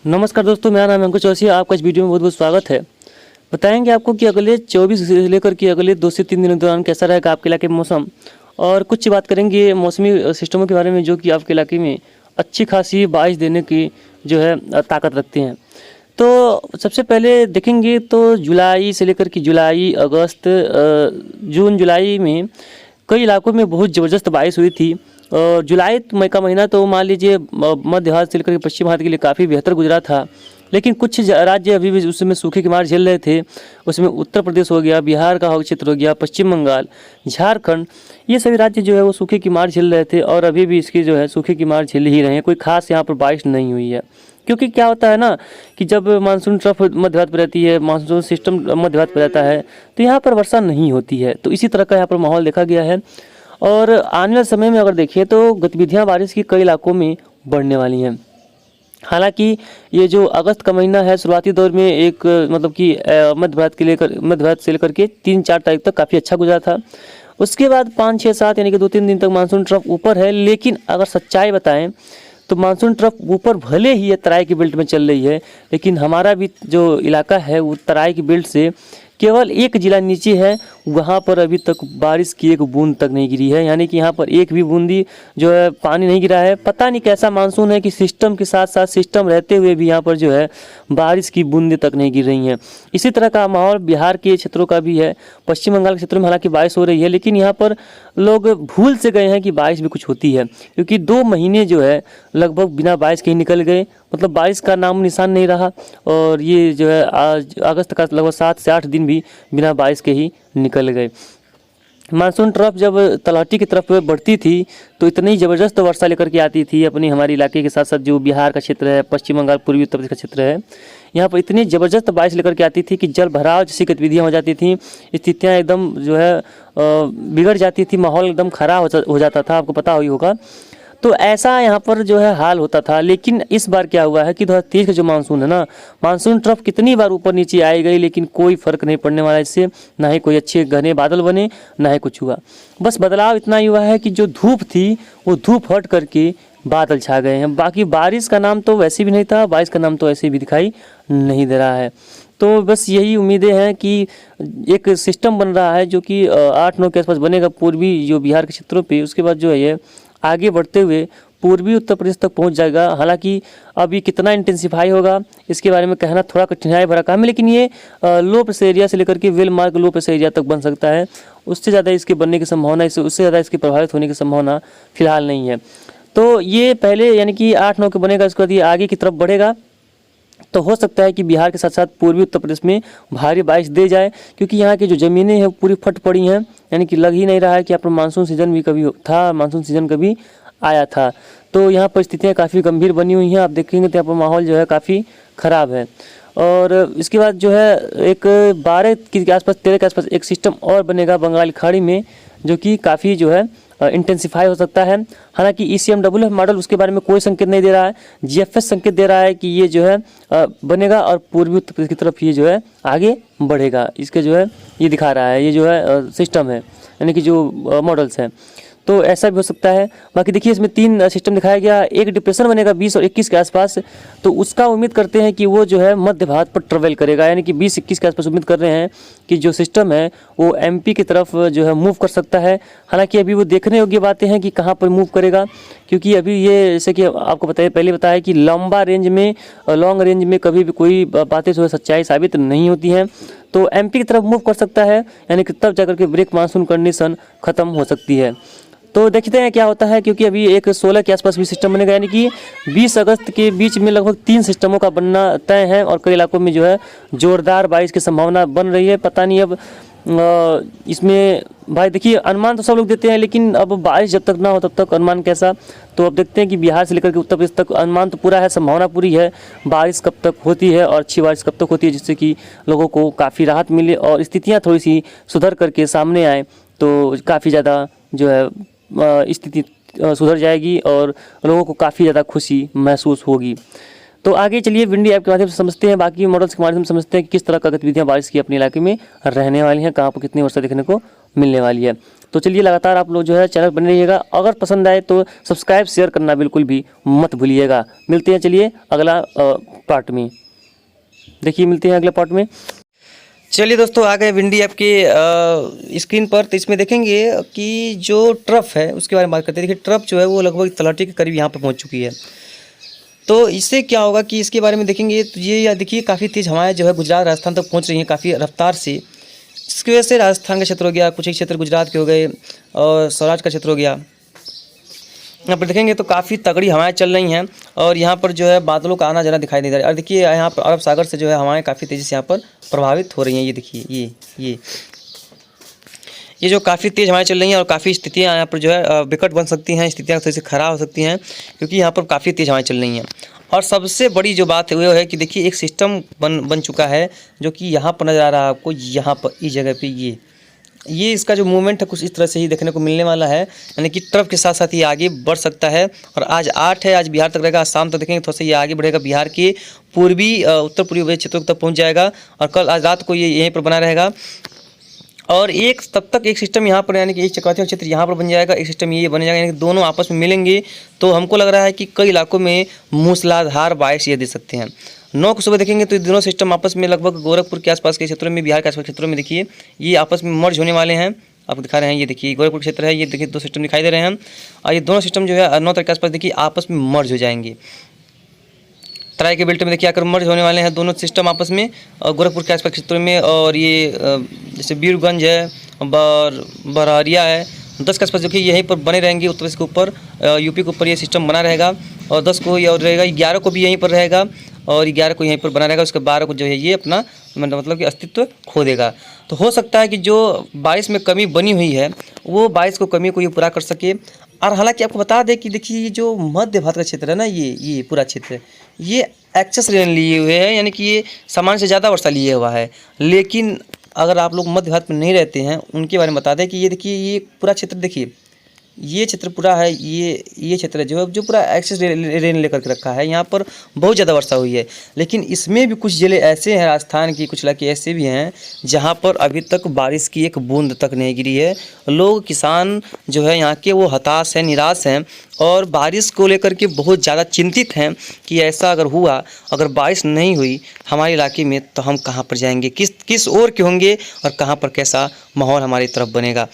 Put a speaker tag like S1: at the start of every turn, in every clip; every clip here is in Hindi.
S1: नमस्कार दोस्तों, मेरा नाम है अंकुश चौरसिया। आपका इस वीडियो में बहुत बहुत स्वागत है। बताएंगे आपको कि अगले 24 से लेकर के अगले 2 से 3 दिनों के दौरान कैसा रहेगा आपके इलाके में मौसम, और कुछ बात करेंगे मौसमी सिस्टमों के बारे में जो कि आपके इलाके में अच्छी खासी बारिश देने की जो है ताकत रखते हैं। तो सबसे पहले देखेंगे तो जुलाई से लेकर के जुलाई, अगस्त, जून जुलाई में कई इलाकों में बहुत ज़बरदस्त बारिश हुई थी। जुलाई मई का महीना तो मान लीजिए मध्य भारत से लेकर के पश्चिम भारत के लिए काफ़ी बेहतर गुजरा था, लेकिन कुछ राज्य अभी भी उस समय सूखे की मार झेल रहे थे। उसमें उत्तर प्रदेश हो गया, बिहार का क्षेत्र हो गया, पश्चिम बंगाल, झारखंड, ये सभी राज्य जो है वो सूखे की मार झेल रहे थे और अभी भी इसकी जो है सूखे की मार झेल ही रहे हैं। कोई खास यहाँ पर बारिश नहीं हुई है, क्योंकि क्या होता है ना कि जब मानसून ट्रफ मध्य भारत पर रहती है, मानसून सिस्टम मध्य भारत पर रहता है, तो यहाँ पर वर्षा नहीं होती है। तो इसी तरह का यहाँ पर माहौल देखा गया है। और आने वाले समय में अगर देखिए तो गतिविधियाँ बारिश की कई इलाकों में बढ़ने वाली हैं। हालांकि ये जो अगस्त का महीना है, शुरुआती दौर में एक मतलब कि मध्य भारत से लेकर के 3-4 तारीख तक काफ़ी अच्छा गुजरा था। उसके बाद 5-6-7 यानी कि 2-3 दिन तक मानसून ट्रफ ऊपर है। लेकिन अगर सच्चाई बताएं तो मानसून ट्रफ ऊपर भले ही ये तराई की बेल्ट में चल रही है, लेकिन हमारा भी जो इलाका है वो तराई की बेल्ट से केवल एक जिला नीचे है, वहाँ पर अभी तक बारिश की एक बूंद तक नहीं गिरी है। यानी कि यहाँ पर एक भी बूंदी जो है पानी नहीं गिरा है। पता नहीं कैसा मानसून है कि सिस्टम के साथ साथ सिस्टम रहते हुए भी यहाँ पर जो है बारिश की बूंदें तक नहीं गिर रही हैं। इसी तरह का माहौल बिहार के क्षेत्रों का भी है। पश्चिम बंगाल के क्षेत्रों में हालांकि बारिश हो रही है, लेकिन यहाँ पर लोग भूल से गए हैं कि बारिश भी कुछ होती है, क्योंकि 2 महीने जो है लगभग बिना बारिश के ही निकल गए। मतलब बारिश का नाम निशान नहीं रहा। और ये जो है आज अगस्त का लगभग 7 से 8 दिन भी बिना बारिश के ही निकल गए। मानसून ट्रफ जब तलहटी की तरफ बढ़ती थी तो इतनी ज़बरदस्त वर्षा लेकर के आती थी अपनी हमारे इलाके के साथ साथ जो बिहार का क्षेत्र है, पश्चिम बंगाल, पूर्वी उत्तर प्रदेश का क्षेत्र है, यहाँ पर इतनी ज़बरदस्त बारिश लेकर के आती थी कि जल भराव जैसी गतिविधियाँ हो जाती थी। स्थितियाँ एकदम जो है बिगड़ जाती थी, माहौल एकदम ख़राब हो जाता था, आपको पता ही होगा। तो ऐसा यहाँ पर जो है हाल होता था। लेकिन इस बार क्या हुआ है कि 2023 का जो मानसून है ना, मानसून ट्रफ कितनी बार ऊपर नीचे आई गई, लेकिन कोई फ़र्क नहीं पड़ने वाला इससे। ना ही कोई अच्छे घने बादल बने, ना ही कुछ हुआ। बस बदलाव इतना ही हुआ है कि जो धूप थी वो धूप हट करके बादल छा गए हैं। बाकी बारिश का नाम तो वैसे भी नहीं था, बारिश का नाम तो ऐसे भी दिखाई नहीं दे रहा है। तो बस यही उम्मीदें हैं कि एक सिस्टम बन रहा है जो कि 8-9 के आसपास बनेगा पूर्वी जो बिहार के क्षेत्रों पे। उसके बाद जो है ये आगे बढ़ते हुए पूर्वी उत्तर प्रदेश तक पहुंच जाएगा। हालांकि अभी कितना इंटेंसिफाई होगा इसके बारे में कहना थोड़ा कठिनाई भरा काम है, लेकिन ये लो प्रेशर एरिया से लेकर के well mark low pressure area तक बन सकता है। उससे ज़्यादा इसके बनने की संभावना, उससे ज़्यादा इसके प्रभावित होने की संभावना फिलहाल नहीं है। तो ये पहले यानी कि 8-9 के बनेगा, इसके बाद ये आगे की तरफ बढ़ेगा। तो हो सकता है कि बिहार के साथ साथ पूर्वी उत्तर प्रदेश में भारी बारिश दे जाए, क्योंकि यहाँ की जो ज़मीनें हैं पूरी फट पड़ी हैं। यानी कि लग ही नहीं रहा है कि यहाँ पर मानसून सीजन भी कभी था, मानसून सीजन कभी आया था। तो यहाँ पर स्थितियाँ काफ़ी गंभीर बनी हुई हैं। आप देखेंगे तो यहाँ पर माहौल जो है काफ़ी ख़राब है। और इसके बाद जो है एक 12 के आसपास, 13 के आसपास एक सिस्टम और बनेगा बंगाल खाड़ी में, जो कि काफ़ी जो है इंटेंसिफाई हो सकता है। हालांकि ECMWF मॉडल उसके बारे में कोई संकेत नहीं दे रहा है। GFS संकेत दे रहा है कि ये जो है बनेगा और पूर्वी उत्तर प्रदेश की तरफ ये जो है आगे बढ़ेगा। इसके जो है ये दिखा रहा है, ये जो है सिस्टम है, यानी कि जो मॉडल्स हैं। तो ऐसा भी हो सकता है। बाकी देखिए इसमें 3 सिस्टम दिखाया गया। एक डिप्रेशन बनेगा 20 और 21 के आसपास, तो उसका उम्मीद करते हैं कि वो जो है मध्य भारत पर ट्रेवल करेगा। यानी कि 20-21 के आसपास उम्मीद कर रहे हैं कि जो सिस्टम है वो MP की तरफ जो है मूव कर सकता है। हालांकि अभी वो देखने योग्य बातें हैं कि कहाँ पर मूव करेगा, क्योंकि अभी ये जैसे कि आपको पहले बताया कि लंबा रेंज में, लॉन्ग रेंज में कभी भी कोई बातें जो है सच्चाई साबित नहीं होती हैं। तो MP की तरफ मूव कर सकता है, यानी कि तब जाकर के ब्रेक मानसून कंडीशन ख़त्म हो सकती है। तो देखते हैं क्या होता है, क्योंकि अभी एक 16 के आसपास भी सिस्टम बनेगा। यानी कि 20 अगस्त के बीच में लगभग 3 सिस्टमों का बनना तय है और कई इलाकों में जो है जोरदार बारिश की संभावना बन रही है। पता नहीं अब इसमें भाई देखिए अनुमान तो सब लोग देते हैं, लेकिन अब बारिश जब तक ना हो तब तक अनुमान कैसा। तो अब देखते हैं कि बिहार से लेकर के उत्तर प्रदेश तक अनुमान तो पूरा है, संभावना पूरी है। बारिश कब तक होती है और अच्छी बारिश कब तक होती है, जिससे कि लोगों को काफ़ी राहत मिले और स्थितियाँ थोड़ी सी सुधर करके सामने आए, तो काफ़ी ज़्यादा जो है स्थिति सुधर जाएगी और लोगों को काफ़ी ज़्यादा खुशी महसूस होगी। तो आगे चलिए विंडी ऐप के माध्यम से समझते हैं, बाकी मॉडल्स के माध्यम से समझते हैं कि किस तरह का गतिविधियाँ बारिश की अपने इलाके में रहने वाली हैं, कहाँ पर कितनी वर्षा देखने को मिलने वाली है। तो चलिए लगातार आप लोग जो है चैनल बने रहिएगा। अगर पसंद आए तो सब्सक्राइब शेयर करना बिल्कुल भी मत भूलिएगा। मिलते हैं चलिए अगला पार्ट में, देखिए मिलते हैं अगले पार्ट में। चलिए दोस्तों आ गए विंडी ऐप के स्क्रीन पर। तो इसमें देखेंगे कि जो ट्रफ है उसके बारे में बात करते हैं। देखिए ट्रफ जो है वो लगभग तलहटी के करीब यहाँ पर पहुँच चुकी है। तो इससे क्या होगा कि इसके बारे में देखेंगे तो ये देखिए काफ़ी तेज़ हवाएं जो है गुजरात राजस्थान तक पहुँच रही हैं काफ़ी रफ्तार से। इसकी वजह से राजस्थान का क्षेत्र हो गया, कुछ एक क्षेत्र गुजरात के हो गए और सौराष्ट्र का क्षेत्र हो गया। यहाँ पर देखेंगे तो काफ़ी तगड़ी हवाएं चल रही हैं और यहाँ पर जो है बादलों का आना जाना दिखाई दे रहा है। और देखिए यहाँ पर अरब सागर से जो है हवाएं काफ़ी तेज़ी से यहाँ पर प्रभावित हो रही हैं। ये देखिए ये जो काफ़ी तेज़ हवाएं चल रही हैं और काफ़ी स्थितियाँ यहाँ पर जो है विकट बन सकती हैं, स्थितियाँ थोड़ी सी ख़राब हो सकती हैं क्योंकि यहाँ पर काफ़ी तेज़ हवाएं चल रही हैं। और सबसे बड़ी जो बात है वो है कि देखिए एक सिस्टम बन चुका है जो कि यहाँ पर नज़र आ रहा है आपको, यहाँ पर इस जगह पे ये इसका जो मूवमेंट है कुछ इस तरह से ही देखने को मिलने वाला है। यानी कि ट्रफ के साथ साथ ये आगे बढ़ सकता है। और आज 8 है, आज बिहार तक रहेगा, आज शाम तक देखेंगे थोड़ा सा ये आगे बढ़ेगा, बिहार के पूर्वी उत्तर पूर्वी क्षेत्रों तक पहुँच जाएगा और कल आज रात को ये यहीं पर बना रहेगा। और एक तब तक एक सिस्टम यहाँ पर यानी कि एक चक्रवाती क्षेत्र यहाँ पर बन जाएगा, एक सिस्टम ये बन जाएगा, यानी कि दोनों आपस में मिलेंगे तो हमको लग रहा है कि कई इलाकों में मूसलाधार बारिश ये दे सकते हैं। 9 को सुबह देखेंगे तो ये दोनों सिस्टम आपस में लगभग गोरखपुर के आसपास के क्षेत्रों में, बिहार के आसपास क्षेत्रों में देखिए ये आपस में मर्ज होने वाले हैं। आपको दिखा रहे हैं, ये देखिए गोरखपुर क्षेत्र है, ये देखिए 2 सिस्टम दिखाई दे रहे हैं और ये दोनों सिस्टम जो है 9 तारीख के आसपास देखिए आपस में मर्ज हो जाएंगे। तराई के बेल्ट में देखिए आकर मर्ज होने वाले हैं दोनों सिस्टम आपस में और गोरखपुर के आसपास क्षेत्रों में। और ये जैसे बीरगंज है, बरहरिया है, 10 के आसपास देखिए यहीं पर बने रहेंगे। उत्तर प्रदेश के ऊपर, यूपी के ऊपर ये सिस्टम बना रहेगा और 10 को और रहेगा, 11 को भी यहीं पर रहेगा और 11 को यहीं पर बना रहेगा। उसके 12 को जो है ये अपना मतलब कि अस्तित्व खो देगा। तो हो सकता है कि जो बारिश में कमी बनी हुई है वो बारिश को कमी को ये पूरा कर सके। और हालांकि आपको बता दें कि देखिए ये जो मध्य भारत का क्षेत्र है ना, ये पूरा क्षेत्र ये एक्सेस रेन लिए हुए है, यानी कि ये सामान्य से ज़्यादा वर्षा लिए हुआ है। लेकिन अगर आप लोग मध्य भारत में नहीं रहते हैं उनके बारे में बता दें कि ये देखिए ये पूरा क्षेत्र देखिए, ये क्षेत्र पूरा है, ये क्षेत्र जो पूरा एक्सेस रेन लेकर के रखा है। यहाँ पर बहुत ज़्यादा वर्षा हुई है, लेकिन इसमें भी कुछ ज़िले ऐसे हैं, राजस्थान की कुछ इलाके ऐसे भी हैं जहाँ पर अभी तक बारिश की एक बूंद तक नहीं गिरी है। लोग किसान जो है यहाँ के वो हताश हैं, निराश हैं और बारिश को लेकर के बहुत ज़्यादा चिंतित हैं कि ऐसा अगर हुआ, अगर बारिश नहीं हुई हमारे इलाके में तो हम कहाँ पर जाएंगे, किस ओर के होंगे और कहाँ पर कैसा माहौल हमारी तरफ बनेगा।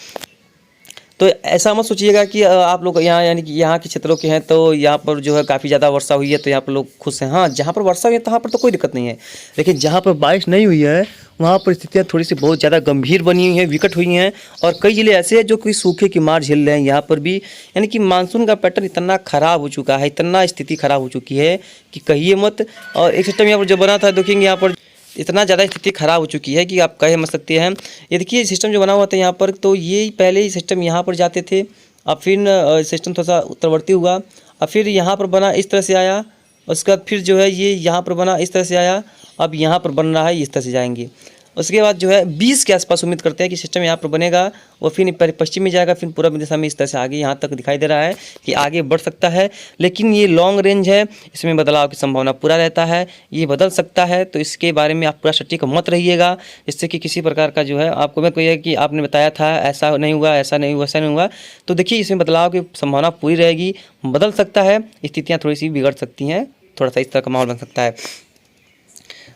S1: तो ऐसा मत सोचिएगा कि आप लोग यहाँ यानी कि यहाँ के क्षेत्रों के हैं तो यहाँ पर जो है काफ़ी ज़्यादा वर्षा हुई है तो यहाँ पर लोग खुश हैं। हाँ, जहाँ पर वर्षा हुई है वहाँ पर तो कोई दिक्कत नहीं है, लेकिन जहाँ पर बारिश नहीं हुई है वहाँ पर स्थितियाँ थोड़ी सी बहुत ज़्यादा गंभीर बनी हुई हैं, विकट हुई हैं। और कई ज़िले ऐसे हैं जो कि सूखे की मार झेल रहे हैं। यहाँ पर भी यानी कि मानसून का पैटर्न इतना ख़राब हो चुका है, इतना स्थिति ख़राब हो चुकी है कि कहिए मत। और एक सिस्टम यहाँ पर जो बना था देखेंगे यहाँ पर इतना ज़्यादा स्थिति ख़राब हो चुकी है कि आप कह मत सकते हैं। ये देखिए सिस्टम जो बना हुआ था यहाँ पर, तो ये पहले ही सिस्टम यहाँ पर जाते थे, अब फिर सिस्टम थोड़ा सा उत्तरवर्ती हुआ, अब फिर यहाँ पर बना इस तरह से आया, उसके बाद फिर जो है ये यहाँ पर बना इस तरह से आया, अब यहाँ पर बन रहा है इस तरह से जाएंगे। उसके बाद जो है 20 के आसपास उम्मीद करते हैं कि सिस्टम यहाँ पर बनेगा और फिर पश्चिम में जाएगा, फिर पूर्व दिशा में इस तरह से आगे यहाँ तक दिखाई दे रहा है कि आगे बढ़ सकता है। लेकिन ये लॉन्ग रेंज है, इसमें बदलाव की संभावना पूरा रहता है, ये बदल सकता है। तो इसके बारे में आप पूरा सटीक मत रहिएगा, जिससे कि किसी प्रकार का जो है आपको मैं कोई है कि आपने बताया था ऐसा नहीं हुआ, ऐसा नहीं हुआ, ऐसा नहीं हुआ। तो देखिए इसमें बदलाव की संभावना पूरी रहेगी, बदल सकता है, स्थितियाँ थोड़ी सी बिगड़ सकती हैं, थोड़ा सा इस तरह का माहौल बन सकता है।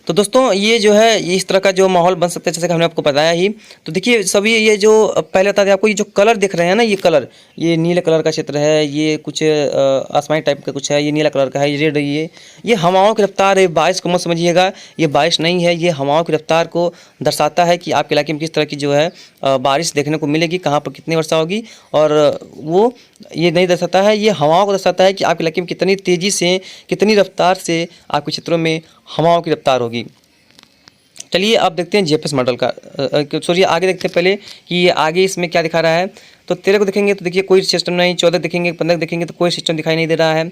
S1: तो दोस्तों ये जो है इस तरह का जो माहौल बन सकता है जैसे कि हमने आपको बताया ही। तो देखिए सभी ये जो पहले बता दें आपको, ये जो कलर दिख रहे हैं ना, ये कलर, ये नीले कलर का क्षेत्र है, ये कुछ आसमानी टाइप का कुछ है, ये नीला कलर का है, ये रेड, ये हवाओं की रफ्तार है। बारिश को मत समझिएगा, ये बारिश नहीं है, ये हवाओं की रफ्तार को दर्शाता है कि आपके इलाके में किस तरह की जो है बारिश देखने को मिलेगी, कहाँ पर कितनी वर्षा होगी। और वो ये नहीं दर्शाता है, ये हवाओं को दर्शाता है कि आपके इलाके में कितनी तेज़ी से, कितनी रफ्तार से आपके क्षेत्रों में हवाओं की रफ्तार होगी। चलिए अब देखते हैं जीएफएस मॉडल का, सॉरी आगे देखते हैं पहले कि ये आगे इसमें क्या दिखा रहा है। तो 13 को देखेंगे तो देखिए कोई सिस्टम नहीं, 14 देखेंगे, 15 देखेंगे तो कोई सिस्टम दिखाई नहीं दे रहा है।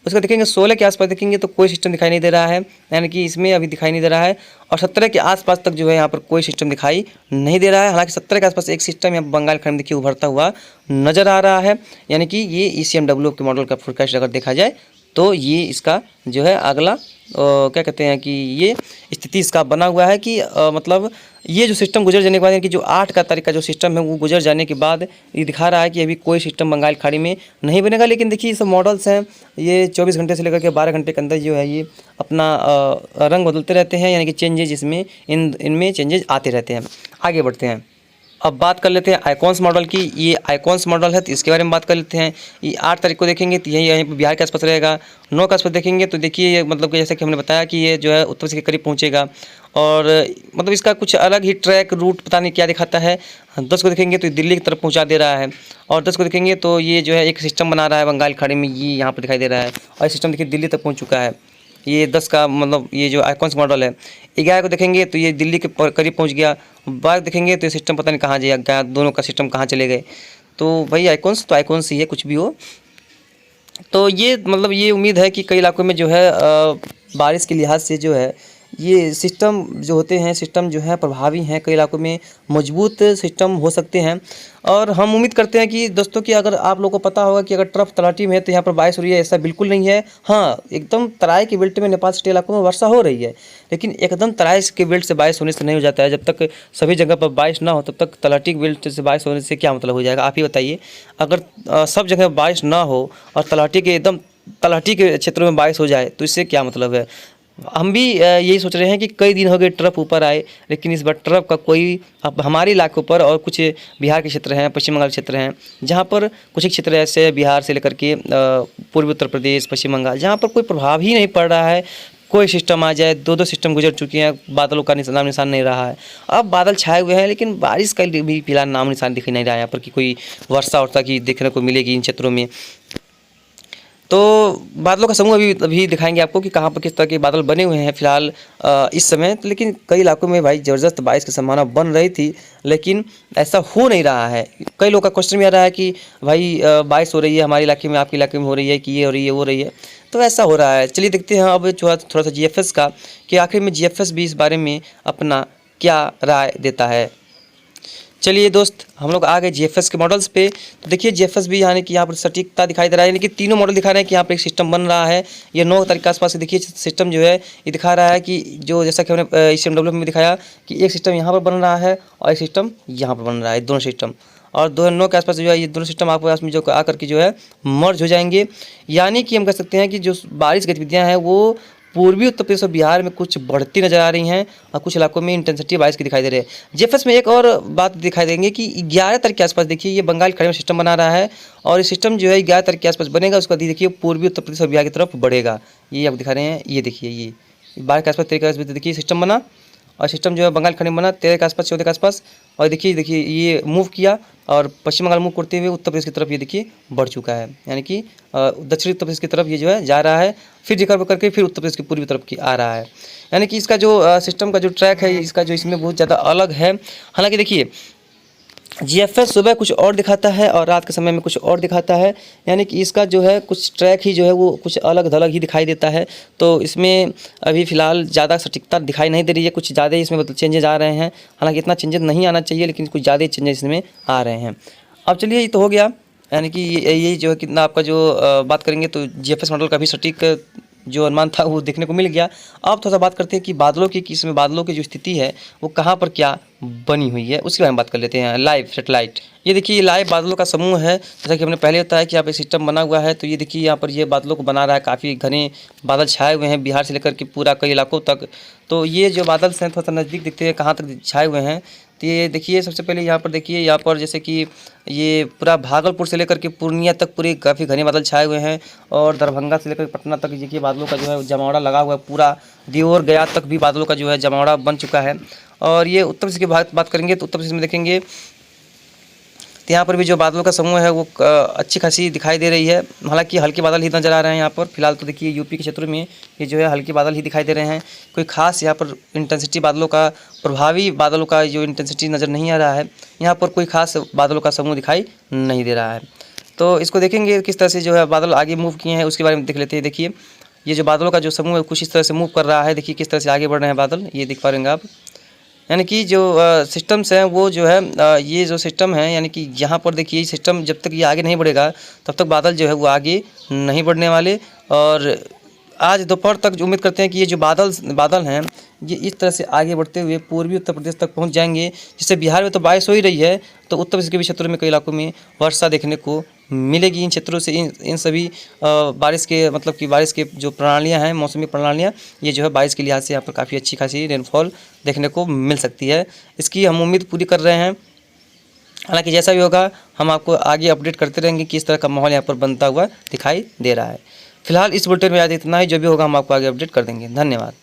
S1: उसका देखेंगे 16 के आसपास देखेंगे तो कोई सिस्टम दिखाई नहीं दे रहा है, यानी कि इसमें अभी दिखाई नहीं दे रहा है। और 17 के आसपास तक जो है यहाँ पर कोई सिस्टम दिखाई नहीं दे रहा है। हालांकि 17 के आसपास एक सिस्टम यहाँ बंगाल खंड में देखिए उभरता हुआ नज़र आ रहा है, यानी कि ये ECMW के मॉडल का फोरकास्ट अगर देखा जाए तो ये इसका जो है अगला
S2: क्या कहते हैं कि ये स्थिति इसका बना हुआ है कि मतलब ये जो सिस्टम गुजर जाने के बाद, यानी कि जो 8 का तारीख का जो सिस्टम है वो गुजर जाने के बाद ये दिखा रहा है कि अभी कोई सिस्टम बंगाल खाड़ी में नहीं बनेगा। लेकिन देखिए, ये सब मॉडल्स हैं, ये 24 घंटे से लेकर के 12 घंटे के अंदर जो है ये अपना रंग बदलते रहते हैं, यानी कि चेंजेज इसमें इनमें चेंजेज आते रहते हैं। आगे बढ़ते हैं, अब बात कर लेते हैं आइकॉन्स मॉडल की। ये आइकॉन्स मॉडल है तो इसके बारे में बात कर लेते हैं। ये 8 तारीख को देखेंगे तो यहीं पर बिहार के आसपास रहेगा। 9 के आसपास देखेंगे तो देखिए ये मतलब कि जैसे कि हमने बताया कि ये जो है उत्तर प्रदेश के करीब पहुंचेगा, और मतलब इसका कुछ अलग ही ट्रैक रूट पता नहीं क्या दिखाता है। 10 को देखेंगे तो ये दिल्ली की तरफ पहुंचा दे रहा है, और 10 को देखेंगे तो ये जो है एक सिस्टम बना रहा है बंगाल खाड़ी में, ये यहाँ पर दिखाई दे रहा है, और ये सिस्टम देखिए दिल्ली तक पहुँच चुका है। ये 10 का मतलब ये जो आइकॉन्स मॉडल है। 11 को देखेंगे तो ये दिल्ली के करीब पहुंच गया। 12 देखेंगे तो ये सिस्टम पता नहीं कहाँ गया, दोनों का सिस्टम कहाँ चले गए। तो भाई आइकॉन्स तो आइकॉन्स ही है, कुछ भी हो। तो ये मतलब ये उम्मीद है कि कई इलाकों में जो है बारिश के लिहाज से जो है ये सिस्टम जो होते हैं, सिस्टम जो है प्रभावी हैं, कई इलाकों में मजबूत सिस्टम हो सकते हैं। और हम उम्मीद करते हैं कि दोस्तों कि अगर आप लोगों को पता होगा कि अगर ट्रफ तलहटी में है तो यहाँ पर बारिश हो रही है, ऐसा बिल्कुल नहीं है। हाँ, एकदम तराई के बेल्ट में नेपाल से इलाकों में वर्षा हो रही है, लेकिन एकदम तराई के बेल्ट से बारिश होने से नहीं हो जाता है। जब तक सभी जगह पर बारिश ना हो तब तक तलहटी के बेल्ट से बारिश होने से क्या मतलब हो जाएगा, आप ही बताइए। अगर सब जगह बारिश ना हो और तलहटी के एकदम तलहटी के क्षेत्रों में बारिश हो जाए तो इससे क्या मतलब है। हम भी यही सोच रहे हैं कि कई दिन हो गए ट्रफ ऊपर आए, लेकिन इस बार ट्रफ का कोई अब हमारे इलाकों पर और कुछ बिहार के क्षेत्र हैं, पश्चिम बंगाल क्षेत्र हैं, जहाँ पर कुछ एक क्षेत्र ऐसे बिहार से लेकर के पूर्वी उत्तर प्रदेश, पश्चिम बंगाल, जहाँ पर कोई प्रभाव ही नहीं पड़ रहा है। कोई सिस्टम आ जाए, 2 सिस्टम गुजर चुके हैं, बादलों का नाम निशान नहीं रहा है। अब बादल छाए हुए हैं लेकिन बारिश का भी फिलहाल नाम निशान दिख नहीं रहा है यहाँ पर कि कोई वर्षा वर्षा की देखने को मिलेगी इन क्षेत्रों में। तो बादलों का समूह अभी दिखाएंगे आपको कि कहाँ पर किस तरह के बादल बने हुए हैं फिलहाल इस समय। तो लेकिन कई इलाकों में भाई ज़बरदस्त बारिश की संभावना बन रही थी, लेकिन ऐसा हो नहीं रहा है। कई लोगों का क्वेश्चन भी आ रहा है कि भाई बारिश हो रही है हमारे इलाके में, आपके इलाके में हो रही है कि ये हो रही है वो हो रही है, तो ऐसा हो रहा है। चलिए देखते हैं अब थोड़ा सा GFS का, कि आखिर में GFS भी इस बारे में अपना क्या राय देता है। चलिए दोस्त, हम लोग आ गए GFS के मॉडल्स पे। तो देखिए GFS भी यानी कि यहाँ पर सटीकता दिखाई दे रहा है, यानी कि तीनों मॉडल दिखा रहे हैं कि यहाँ पर एक सिस्टम बन रहा है। ये 9 तारीख के आसपास देखिए सिस्टम जो है ये दिखा रहा है कि जो जैसा कि हमने SMW में दिखाया कि एक सिस्टम यहाँ पर बन रहा है और एक सिस्टम यहाँ पर बन रहा है, दोनों सिस्टम। और 9 के आसपास जो है ये दोनों सिस्टम आपके पास में जो आकर के जो है मर्ज हो जाएंगे। यानी कि हम कह सकते हैं कि जो बारिश गतिविधियाँ हैं वो पूर्वी उत्तर प्रदेश और बिहार में कुछ बढ़ती नजर आ रही हैं, और कुछ इलाकों में इंटेंसिटी बारिश की दिखाई दे रही है। GFS में एक और बात दिखाई देंगे कि 11 तारीख के आसपास देखिए ये बंगाल खाड़ी में सिस्टम बना रहा है, और ये सिस्टम जो है 11 तारीख के आसपास बनेगा, उसके बाद देखिए पूर्वी उत्तर प्रदेश और बिहार की तरफ बढ़ेगा। ये आप दिखा रहे हैं, ये देखिए ये 12 के आसपास 13 के आसपास देखिए सिस्टम बना, और सिस्टम जो है बंगाल खाड़ी में बना 13 के आसपास 14 के आसपास, और देखिए ये मूव किया और पश्चिम बंगाल मूव करते हुए उत्तर प्रदेश की तरफ ये देखिए बढ़ चुका है, यानी कि दक्षिणी उत्तर प्रदेश की तरफ ये जो है जा रहा है, फिर रिकवर करके फिर उत्तर प्रदेश की पूर्वी तरफ की आ रहा है। यानी कि इसका जो सिस्टम का जो ट्रैक है इसका जो इसमें बहुत ज़्यादा अलग है। हालांकि देखिए GFS सुबह कुछ और दिखाता है और रात के समय में कुछ और दिखाता है, यानी कि इसका जो है कुछ ट्रैक ही जो है वो कुछ अलग थलग ही दिखाई देता है। तो इसमें अभी फ़िलहाल ज़्यादा सटीकता दिखाई नहीं दे रही है, कुछ ज़्यादा ही इसमें मतलब चेंजेज आ रहे हैं। हालांकि इतना चेंजेस नहीं आना चाहिए, लेकिन कुछ ज़्यादा ही चेंजेस इसमें आ रहे हैं। अब चलिए ये तो हो गया, यानी कि यही जो है कितना आपका जो बात करेंगे तो GFS मॉडल का भी सटीक जो अनुमान था वो देखने को मिल गया। अब थोड़ा सा बात करते हैं कि बादलों की, कि इसमें बादलों की जो स्थिति है वो कहाँ पर क्या बनी हुई है उसके बारे में बात कर लेते हैं। लाइव सेटेलाइट, ये देखिए लाइव बादलों का समूह है, जैसा कि हमने पहले बताया कि यहाँ पे सिस्टम बना हुआ है। तो ये देखिए यहाँ पर ये बादलों को बना रहा है, काफ़ी घने बादल छाए हुए हैं बिहार से लेकर के पूरा कई इलाकों तक। तो ये जो बादल हैं थोड़ा सा नज़दीक दिखते हैं कहाँ तक छाए हुए हैं। तो ये देखिए सबसे पहले यहाँ पर देखिए, यहाँ पर जैसे कि ये पूरा भागलपुर से लेकर के पूर्णिया तक पूरे काफ़ी घने बादल छाए हुए हैं, और दरभंगा से लेकर पटना तक देखिए बादलों का जो है जमावड़ा लगा हुआ है, पूरा दियोर गया तक भी बादलों का जो है जमावड़ा बन चुका है। और ये उत्तर प्रदेश की बात करेंगे तो उत्तर प्रदेश में देखेंगे तो यहाँ पर भी जो बादलों का समूह है वो अच्छी खासी दिखाई दे रही है। हालांकि हल्के बादल ही नज़र आ रहे हैं यहाँ पर फिलहाल। तो देखिए यूपी के क्षेत्र में ये जो है हल्के बादल ही दिखाई दे रहे हैं, कोई खास यहाँ पर इंटेंसिटी बादलों का, प्रभावी बादलों का जो इंटेंसिटी नज़र नहीं आ रहा है। यहाँ पर कोई खास बादलों का समूह दिखाई नहीं दे रहा है। तो इसको देखेंगे किस तरह से जो है बादल आगे मूव किए हैं उसके बारे में देख लेते हैं। देखिए ये जो बादलों का जो समूह है कुछ इस तरह से मूव कर रहा है, देखिए किस तरह से आगे बढ़ रहे हैं बादल, ये देख पा रहे हैं आप। यानी कि जो सिस्टम्स हैं वो जो है ये जो सिस्टम है, यानी कि यहाँ पर देखिए सिस्टम जब तक ये आगे नहीं बढ़ेगा तब तक बादल जो है वो आगे नहीं बढ़ने वाले। और आज दोपहर तक जो उम्मीद करते हैं कि ये जो बादल हैं ये इस तरह से आगे बढ़ते हुए पूर्वी उत्तर प्रदेश तक पहुंच जाएंगे, जिससे बिहार में तो बारिश हो ही रही है, तो उत्तर प्रदेश के भी क्षेत्रों में कई इलाकों में वर्षा देखने को मिलेगी। इन क्षेत्रों से इन सभी बारिश के मतलब कि बारिश के जो प्रणालियाँ हैं, मौसमी प्रणालियाँ, ये जो है बारिश के लिहाज से यहाँ पर काफ़ी अच्छी खासी रेनफॉल देखने को मिल सकती है। इसकी हम उम्मीद पूरी कर रहे हैं। हालांकि जैसा भी होगा हम आपको आगे अपडेट करते रहेंगे कि इस तरह का माहौल यहाँ पर बनता हुआ दिखाई दे रहा है। फिलहाल इस बुलेटिन में आज इतना ही, जो भी होगा हम आपको आगे अपडेट कर देंगे। धन्यवाद।